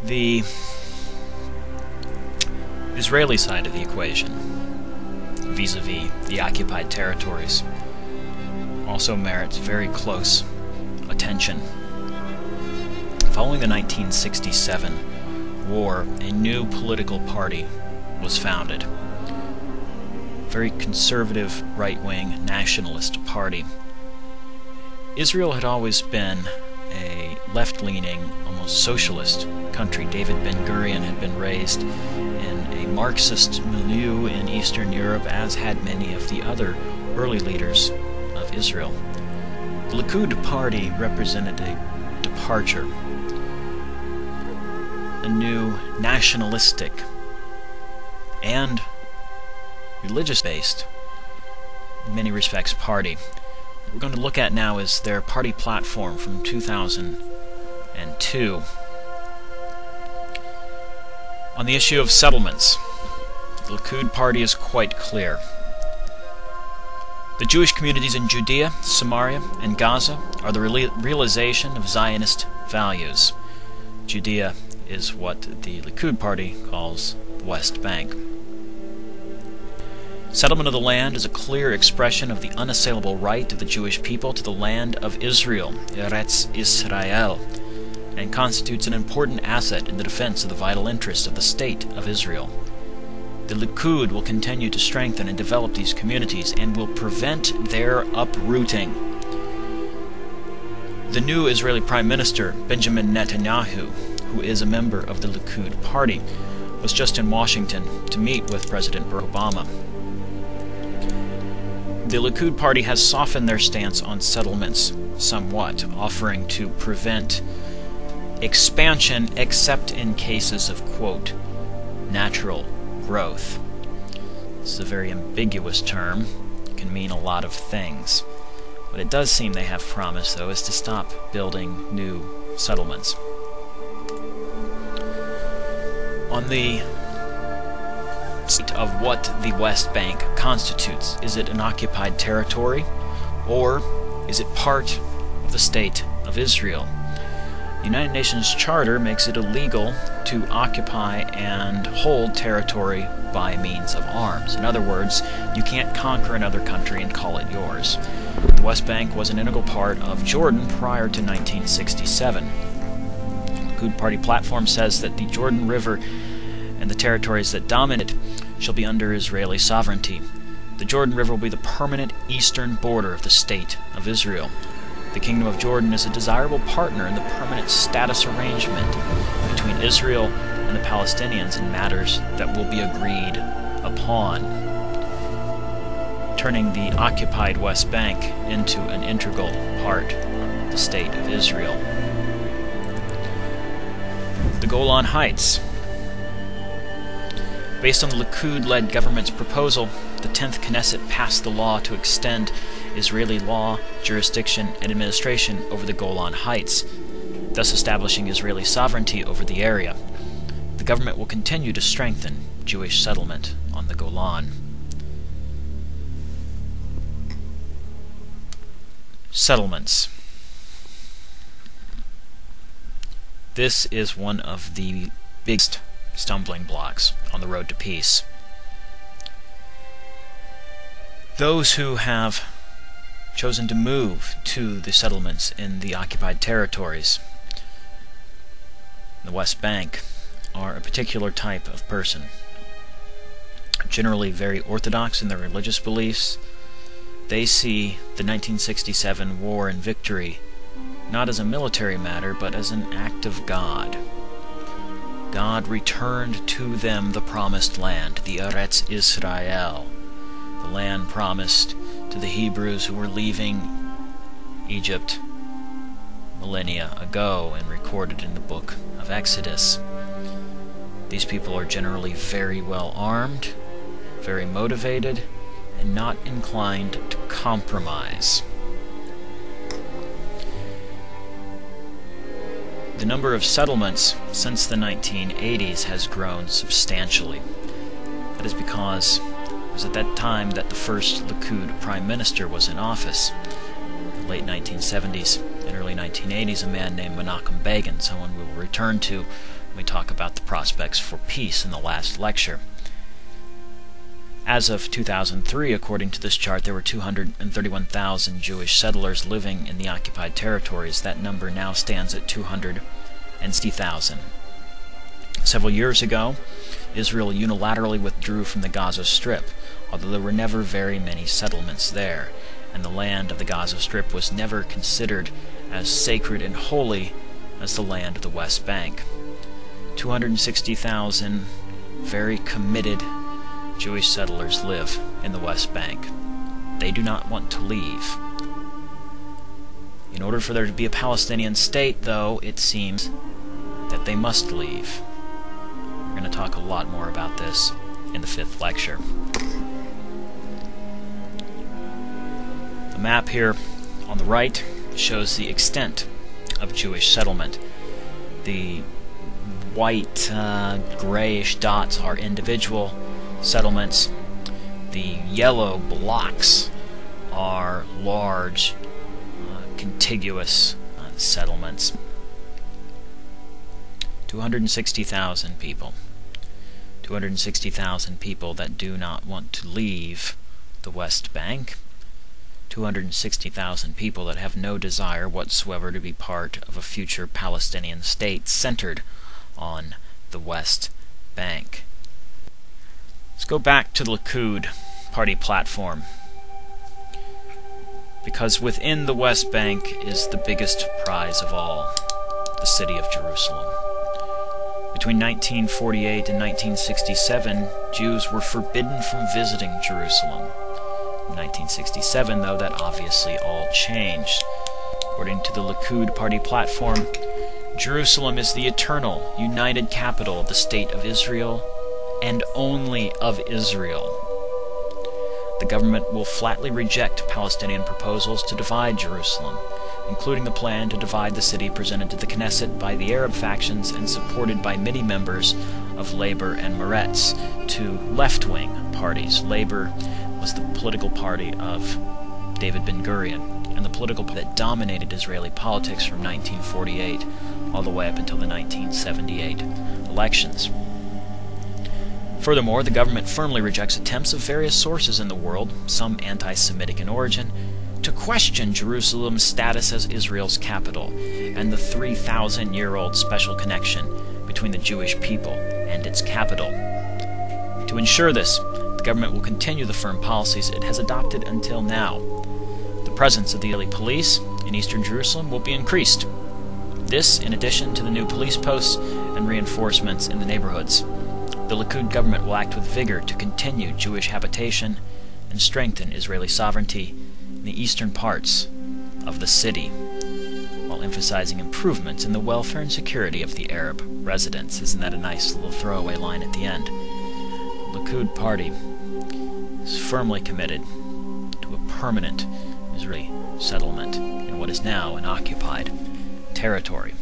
The Israeli side of the equation, vis-a-vis the occupied territories, also merits very close attention. Following the 1967 war, a new political party was founded. A very conservative, right-wing, nationalist party. Israel had always been a left-leaning, almost socialist country. David Ben-Gurion had been raised in a Marxist milieu in Eastern Europe, as had many of the other early leaders of Israel. The Likud party represented a departure, a new nationalistic and religious-based, in many respects, party. What we're going to look at now is their party platform from 2002. On the issue of settlements, the Likud party is quite clear. The Jewish communities in Judea, Samaria, and Gaza are the realization of Zionist values. Judea is what the Likud party calls the West Bank. Settlement of the land is a clear expression of the unassailable right of the Jewish people to the land of Israel, Eretz Israel, and constitutes an important asset in the defense of the vital interests of the State of Israel. The Likud will continue to strengthen and develop these communities and will prevent their uprooting. The new Israeli Prime Minister, Benjamin Netanyahu, who is a member of the Likud party, was just in Washington to meet with President Barack Obama. The Likud party has softened their stance on settlements somewhat, offering to prevent expansion except in cases of, quote, natural growth. This is a very ambiguous term. It can mean a lot of things. What it does seem they have promised, though, is to stop building new settlements. On the of what the West Bank constitutes, is it an occupied territory, or is it part of the State of Israel? The United Nations Charter makes it illegal to occupy and hold territory by means of arms. In other words, you can't conquer another country and call it yours. The West Bank was an integral part of Jordan prior to 1967. The Likud party platform says that the Jordan River and the territories that dominate shall be under Israeli sovereignty. The Jordan River will be the permanent eastern border of the State of Israel. The Kingdom of Jordan is a desirable partner in the permanent status arrangement between Israel and the Palestinians in matters that will be agreed upon, turning the occupied West Bank into an integral part of the State of Israel. The Golan Heights. Based on the Likud-led government's proposal, the 10th Knesset passed the law to extend Israeli law, jurisdiction, and administration over the Golan Heights, thus establishing Israeli sovereignty over the area. The government will continue to strengthen Jewish settlement on the Golan. Settlements. This is one of the biggest stumbling blocks on the road to peace. Those who have chosen to move to the settlements in the occupied territories, the West Bank, are a particular type of person. Generally very orthodox in their religious beliefs, they see the 1967 war and victory not as a military matter, but as an act of God. God returned to them the promised land, the Eretz Israel, the land promised to the Hebrews who were leaving Egypt millennia ago and recorded in the book of Exodus. These people are generally very well armed, very motivated, and not inclined to compromise. The number of settlements since the 1980s has grown substantially. That is because it was at that time that the first Likud Prime Minister was in office. In the late 1970s and early 1980s, a man named Menachem Begin, someone we will return to we talk about the prospects for peace in the last lecture. As of 2003, according to this chart, there were 231,000 Jewish settlers living in the occupied territories. That number now stands at 260,000. Several years ago, Israel unilaterally withdrew from the Gaza Strip, although there were never very many settlements there, and the land of the Gaza Strip was never considered as sacred and holy as the land of the West Bank. 260,000 very committed Jewish settlers live in the West Bank. They do not want to leave. In order for there to be a Palestinian state, though, it seems that they must leave. We're going to talk a lot more about this in the 5th lecture. The map here on the right shows the extent of Jewish settlement. The white, grayish dots are individual settlements. The yellow blocks are large, contiguous settlements. 260,000 people. 260,000 people that do not want to leave the West Bank. 260,000 people that have no desire whatsoever to be part of a future Palestinian state centered on the West Bank. Let's go back to the Likud party platform, because within the West Bank is the biggest prize of all, the city of Jerusalem. Between 1948 and 1967, Jews were forbidden from visiting Jerusalem. In 1967, though, that obviously all changed. According to the Likud party platform, Jerusalem is the eternal, united capital of the state of Israel, and only of Israel. The government will flatly reject Palestinian proposals to divide Jerusalem, including the plan to divide the city presented to the Knesset by the Arab factions and supported by many members of Labor and Meretz, two left-wing parties. Labor was the political party of David Ben-Gurion, and the political party that dominated Israeli politics from 1948 all the way up until the 1978 elections. Furthermore, the government firmly rejects attempts of various sources in the world, some anti-Semitic in origin, to question Jerusalem's status as Israel's capital and the 3,000-year-old special connection between the Jewish people and its capital. To ensure this, the government will continue the firm policies it has adopted until now. The presence of the Israeli police in eastern Jerusalem will be increased. This, in addition to the new police posts and reinforcements in the neighborhoods. The Likud government will act with vigor to continue Jewish habitation and strengthen Israeli sovereignty in the eastern parts of the city, while emphasizing improvements in the welfare and security of the Arab residents. Isn't that a nice little throwaway line at the end? The Likud party is firmly committed to a permanent Israeli settlement in what is now an occupied territory.